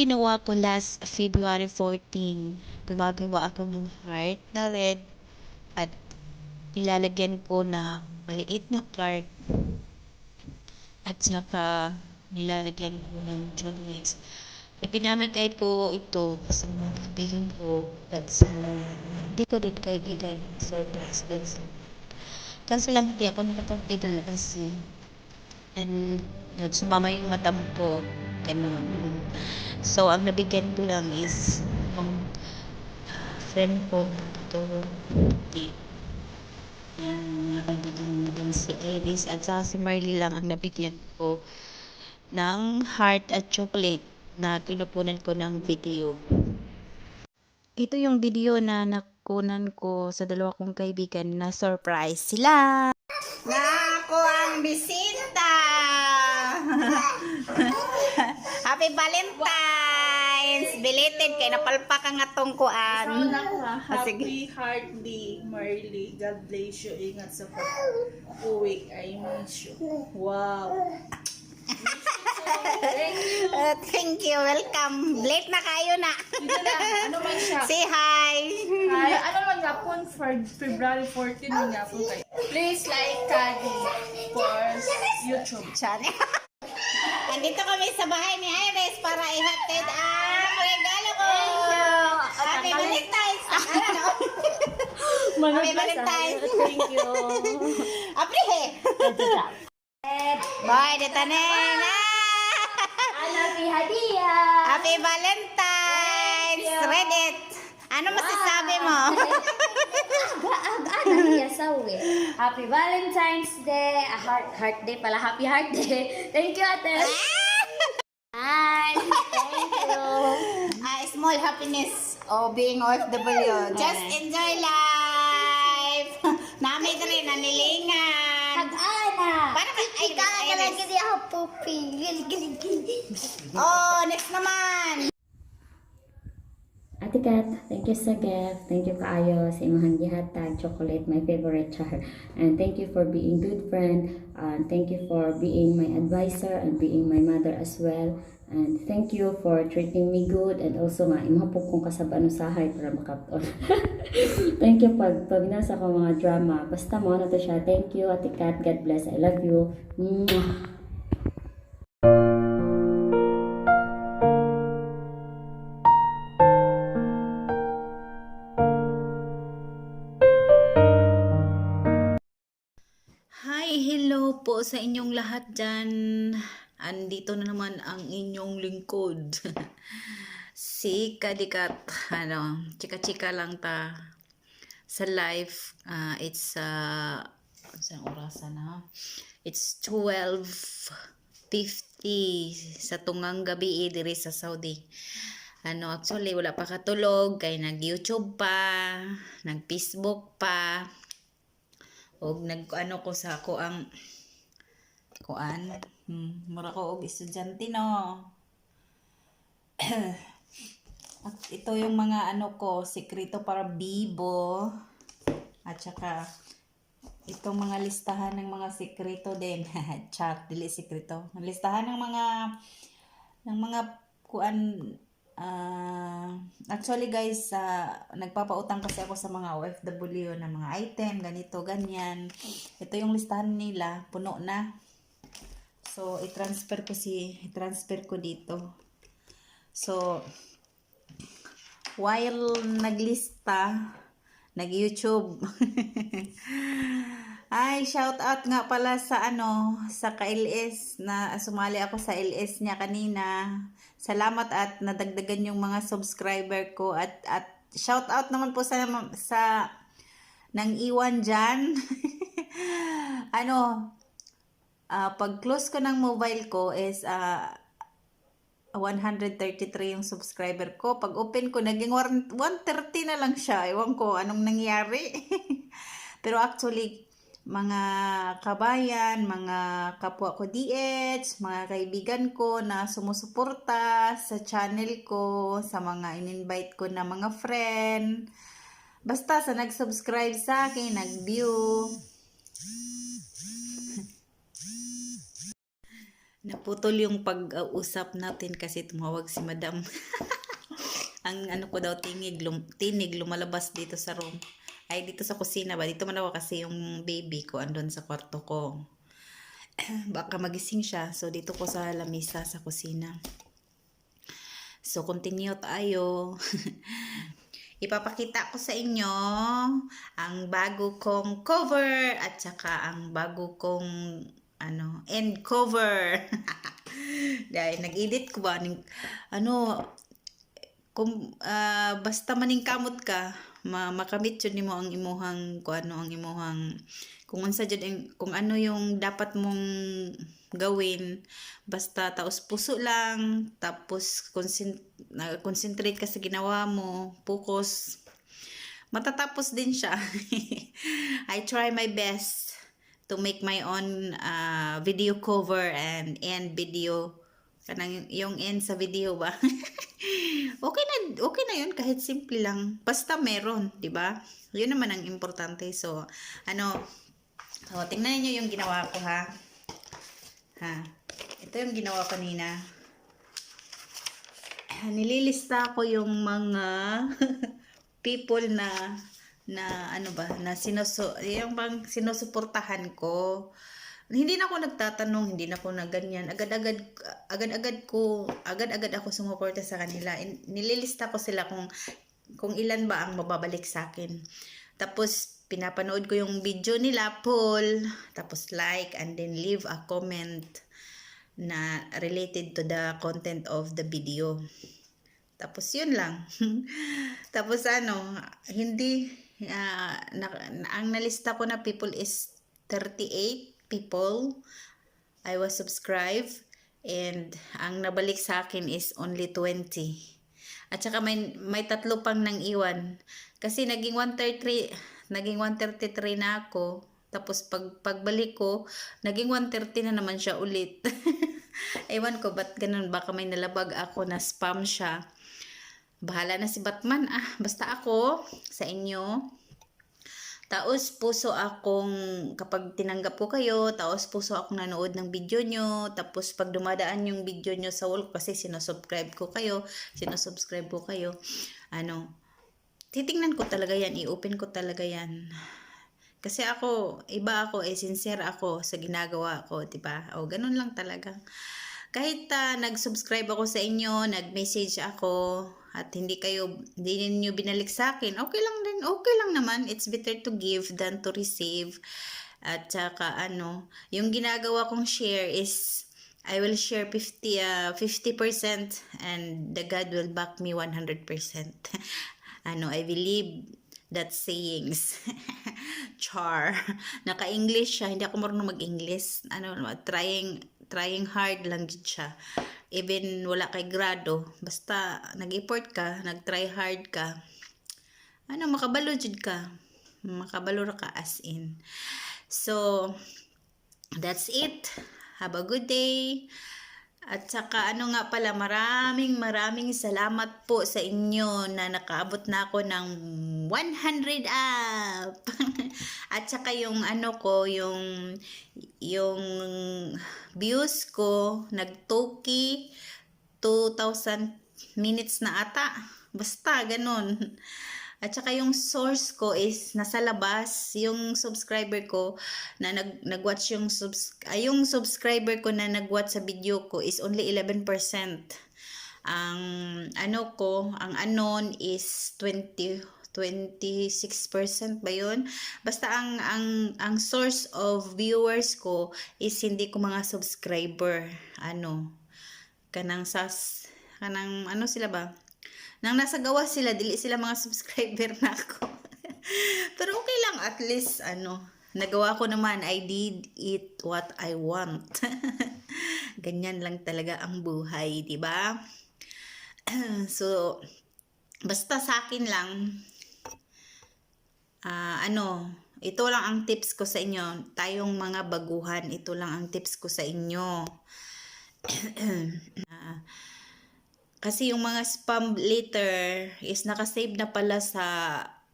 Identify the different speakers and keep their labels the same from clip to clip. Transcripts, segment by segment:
Speaker 1: ginawa ko last February 14. Gumagawa ako ng heart na red at ilalagyan ko na maliit na heart at saka nilalagyan ko ng chocolates. Ipinamatay ko ito sa mga kaibigan ko at sa hindi ko din kaibigan sa class. Kaso lang hindi ako nakapagpidal kasi and sumama yung mata ko. Ganun. So, ang nabigyan ko lang is yung friend ko ito yung si Iris at saka si Marley lang ang nabigyan ko ng heart at chocolate na pinupunan ko ng video. Ito yung video na nakunan ko sa dalawa kong kaibigan na surprise sila.
Speaker 2: Na ako ang bisita! Happy Valentine's! Belated kay napalpak ang atong kuan.
Speaker 3: Happy Heart Day, Marley. God bless you. Ingat sa pag-uwi. I miss you. Wow.
Speaker 2: Thank you. Welcome. Late na kayo na.
Speaker 3: Dito na. Ano man siya?
Speaker 2: Say hi.
Speaker 3: Hi. Ano man nga po for February 14 man nga po kayo. Please like Kagi for YouTube.
Speaker 2: Channel. Andito kami sa bahay ni Iris para ihatid ang regalo ko. Happy Valentine's. Happy Valentine's.
Speaker 3: Thank you.
Speaker 2: Aprihe. Bye, dito na.
Speaker 4: Happy hadiah!
Speaker 2: Happy Valentine's. Read it. Ano masasabi mo?
Speaker 4: Happy Valentine's Day! Heart Day pala. Happy Heart Day! Thank you, ate! Hi! Thank you!
Speaker 2: Small happiness of being OFW. Just enjoy life. Namay ka rin, nanilingan.
Speaker 4: Hag-ana!
Speaker 2: Paano ka? Ay,
Speaker 4: Iris.
Speaker 2: Iris.
Speaker 4: Ako pupi.
Speaker 2: Oh, next naman.
Speaker 5: Ate Kat, thank you sa gift. Thank you kaayo sa imong gihatag chocolate, my favorite char. And thank you for being good friend. And thank you for being my advisor and being my mother as well. And thank you for treating me good and also nga imahapog kong kasabano sahay para makapton. Thank you pag nasa ko mga drama. Basta mo na to siya. Thank you Ate Kat. God bless. I love you. Mwah!
Speaker 1: Hi, hello po sa inyong lahat dyan. Andito na naman ang inyong lingkod. Si Kadikat. Chika-chika lang ta sa live. It's saan orasan ha? It's 12:50 sa tungang gabi diri sa Saudi. Actually wala pa katulog kay nag-YouTube pa, nag-Facebook pa. Og ko sa ako ang kuan mura ko og estudyante no. At ito yung mga ko sekreto para bibo at saka itong mga listahan ng mga sekreto din. Chat dili sekreto, listahan ng mga kuan. Actually guys, nagpapautang kasi ako sa mga OFW na mga item, ganito, ganyan. Ito yung listahan nila, puno na. So, i-transfer ko dito. So, while naglista, nag-YouTube. Ay, shout out nga pala sa sa ka-LS na sumali ako sa LS niya kanina. Salamat at nadagdagan yung mga subscriber ko at shout out naman po sa nang iwan diyan. Pag close ko ng mobile ko is 133 yung subscriber ko. Pag open ko naging 130 na lang siya. Ewan ko anong nangyari. Pero actually mga kabayan, mga kapwa ko DH, mga kaibigan ko na sumusuporta sa channel ko, sa mga in-invite ko na mga friend. Basta sa nag-subscribe sa akin, nag-view.
Speaker 2: Naputol yung pag-usap natin kasi tumawag si Madam. Ang ano ko daw, tinig lumalabas dito sa room. Ay, dito sa kusina ba? Dito man ako kasi yung baby ko andun sa kwarto ko. Baka magising siya. So, dito ko sa lamisa sa kusina. So, continue tayo. Ipapakita ko sa inyo ang bago kong cover at saka ang bago kong end cover. Dahil nag-edit ko ba kung basta maning kamot ka makamit yun nimo ang imuhang kung unsa jud kung ano yung dapat mong gawin, basta taos puso lang, tapos concentrate ka sa ginawa mo, focus, matatapos din siya. I try my best to make my own video cover and end video, kanang yung end sa video ba. Okay na yun kahit simple lang, basta meron, di ba? Yun naman ang importante. So tingnan niyo yung ginawa ko ha. Ito yung ginawa ko kanina. Nililista ko yung mga people na yung bang sinusuportahan ko. Hindi na ako nagtatanong, hindi na ako ganyan. Agad-agad ako sumuporta sa kanila. Nililista ko sila kung ilan ba ang mababalik sa akin. Tapos pinapanood ko yung video nila, poll, tapos like, and then leave a comment na related to the content of the video. Tapos yun lang. Tapos hindi, ang nalista ko na people is 38 people I was subscribed, and ang nabalik sa akin is only 20. At saka may tatlo pang nang iwan. Kasi naging 133 na ako. Tapos pagbalik ko, naging 130 na naman siya ulit. Ewan ko ba't ganun, baka may nalabag ako na spam siya. Bahala na si Batman. Basta ako sa inyo. Taos puso akong, kapag tinanggap ko kayo, taos puso akong nanood ng video nyo. Tapos pag dumadaan yung video nyo sa wall, kasi sinusubscribe ko kayo, titingnan ko talaga yan, i-open ko talaga yan. Kasi iba ako, sincere ako sa ginagawa ko, diba? Ganun lang talaga. Kahit nag-subscribe ako sa inyo, nag-message ako, at hindi ninyo binalik sa akin, okay lang din, okay lang naman. It's better to give than to receive. At saka yung ginagawa kong share is, I will share 50% and the God will back me 100%. I believe that sayings. Char. Naka-English siya, hindi ako marunong mag-English. Trying hard lang gid siya. Even wala kay grado, basta nag-effort ka, nag-try hard ka, makabalo jud ka. Makabalo ra ka as in. So, that's it. Have a good day. At saka nga pala, maraming salamat po sa inyo na nakaabot na ako ng 100 up. At saka yung yung views ko nagtoki 2,000 minutes na ata. Basta ganun. At saka yung source ko is nasa labas. Yung subscriber ko na nag-watch yung subscriber ko na nag-watch sa video ko is only 11%. Ang ang anon is 26% ba yun? Basta ang source of viewers ko is hindi ko mga subscriber. Kanang sila ba? Nang nasa gawa sila, dili sila mga subscriber na ako. Pero okay lang, at least nagawa ko naman. I did it what I want. Ganyan lang talaga ang buhay, di ba? So, basta sa akin lang, ito lang ang tips ko sa inyo. Tayong mga baguhan, ito lang ang tips ko sa inyo. Kasi yung mga spam later is nakasave na pala sa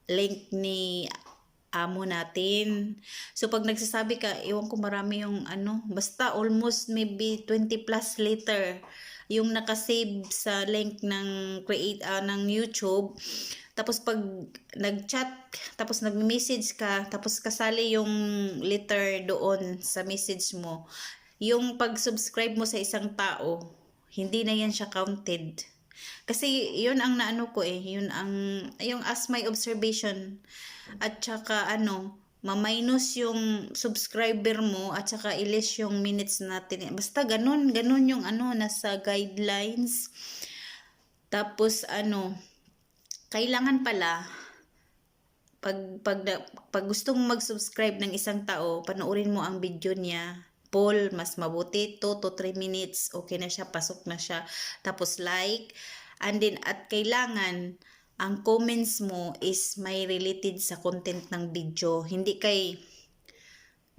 Speaker 2: link ni amo natin. So pag nagsasabi ka, iwan ko marami yung ano, basta almost maybe 20 plus later yung nakasave sa link ng ng YouTube. Tapos pag nag-chat, tapos nag-message ka, tapos kasali yung letter doon sa message mo, yung pag-subscribe mo sa isang tao, hindi na yan siya counted. Kasi yun ang naano ko yun ang yung as my observation. At saka ma-minus yung subscriber mo at saka ilis yung minutes natin. Basta ganun yung nasa guidelines. Tapos kailangan pala pag gustong mag-subscribe ng isang tao, panoorin mo ang video niya. Poll, mas mabuti 2 to 3 minutes, okay na siya, pasok na siya. Tapos like, and then at kailangan ang comments mo is may related sa content ng video. Hindi kay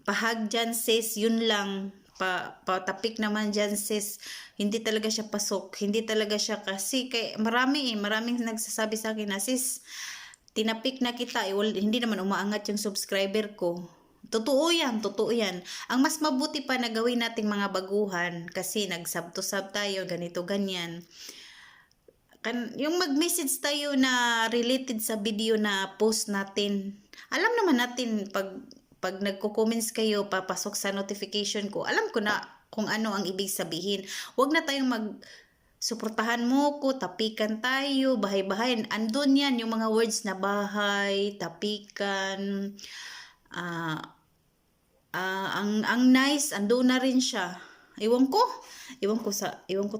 Speaker 2: pahag dyan sis, yun lang. Topic naman dyan sis, hindi talaga siya pasok. Hindi talaga siya kasi maraming nagsasabi sa akin na sis, tinapik na kita, hindi naman umaangat yung subscriber ko. Totoo yan. Ang mas mabuti pa na gawin nating mga baguhan kasi nag-sub to sub tayo, ganito, ganyan. Yung mag-message tayo na related sa video na post natin. Alam naman natin pag nagko-comments kayo, papasok sa notification ko. Alam ko na kung ano ang ibig sabihin. Huwag na tayong suportahan mo ko, tapikan tayo, bahay-bahay. Andun yan, yung mga words na bahay, tapikan, ang nice, andun na rin siya. Iwan ko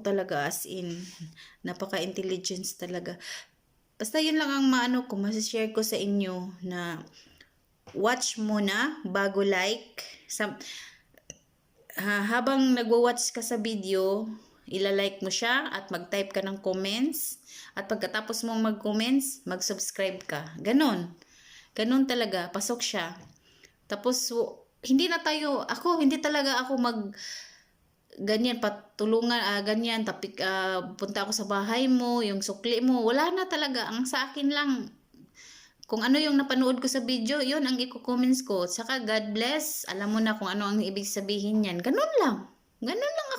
Speaker 2: talaga, as in, napaka-intelligence talaga. Basta yun lang ang masishare ko sa inyo na watch muna bago like. Habang nagwa-watch ka sa video, ilalike mo siya at mag-type ka ng comments. At pagkatapos mong mag-comments, mag-subscribe ka. Ganon talaga, pasok siya. Tapos, hindi talaga ako ganyan, patulungan, ganyan, punta ako sa bahay mo, yung sukli mo, wala na talaga. Ang sa akin lang, kung ano yung napanood ko sa video, yun ang i-comments ko. Saka God bless, alam mo na kung ano ang ibig sabihin yan. Ganun lang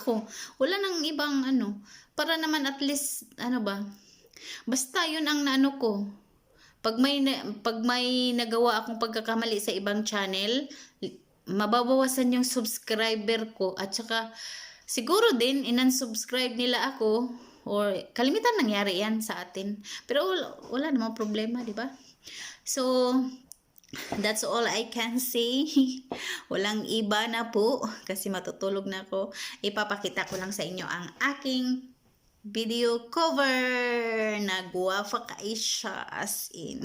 Speaker 2: ako. Wala nang ibang para naman at least, basta yun ang ko. Pag may nagawa akong pagkakamali sa ibang channel, mababawasan yung subscriber ko at saka siguro din inan-subscribe nila ako or kalimitan nangyari yan sa atin. Pero wala namang problema, di ba? So, that's all I can say. Walang iba na po kasi matutulog na ako. Ipapakita ko lang sa inyo ang aking video cover na guwafa ka siya, as in.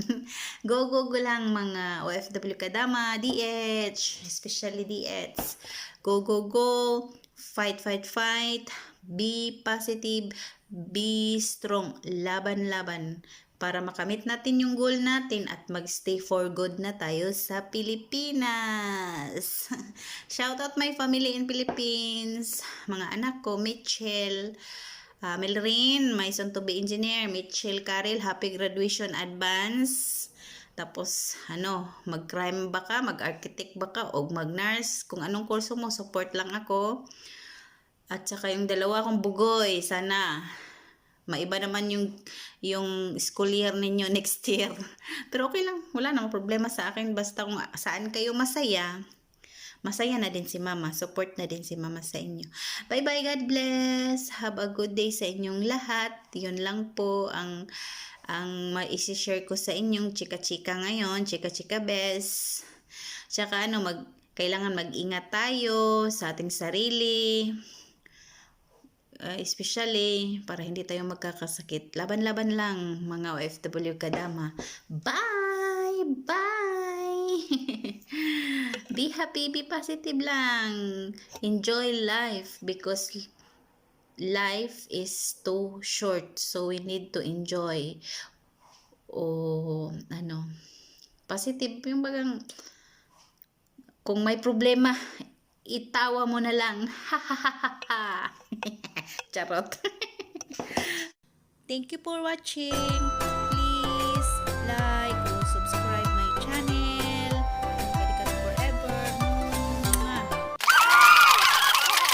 Speaker 2: Go lang mga OFW kadama, DH, especially DH. Go. Fight. Be positive, be strong. Laban. Para makamit natin yung goal natin at magstay for good na tayo sa Pilipinas. Shout out my family in Philippines. Mga anak ko, Mitchell, Melrin, my son to be engineer, Mitchell Karel, happy graduation advance. Tapos, mag-crime ba ka, mag-architect ba ka, o mag-nurse, kung anong kurso mo, support lang ako. At saka yung dalawa kong bugoy, sana maiba naman yung school year ninyo next year. Pero okay lang, wala namang problema sa akin, basta kung saan kayo masaya na din si mama, support na din si mama sa inyo. Bye, God bless, have a good day sa inyong lahat. Yun lang po ang ma-share ko sa inyong chika-chika ngayon, chika-chika best. Tsaka kailangan mag-ingat tayo sa ating sarili, especially para hindi tayo magkakasakit. Laban lang mga OFW kadama. Bye. Be happy, be positive lang. Enjoy life because life is too short, so we need to enjoy. Positive yung bagang kung may problema, itawa mo na lang. Charot. Thank you for watching.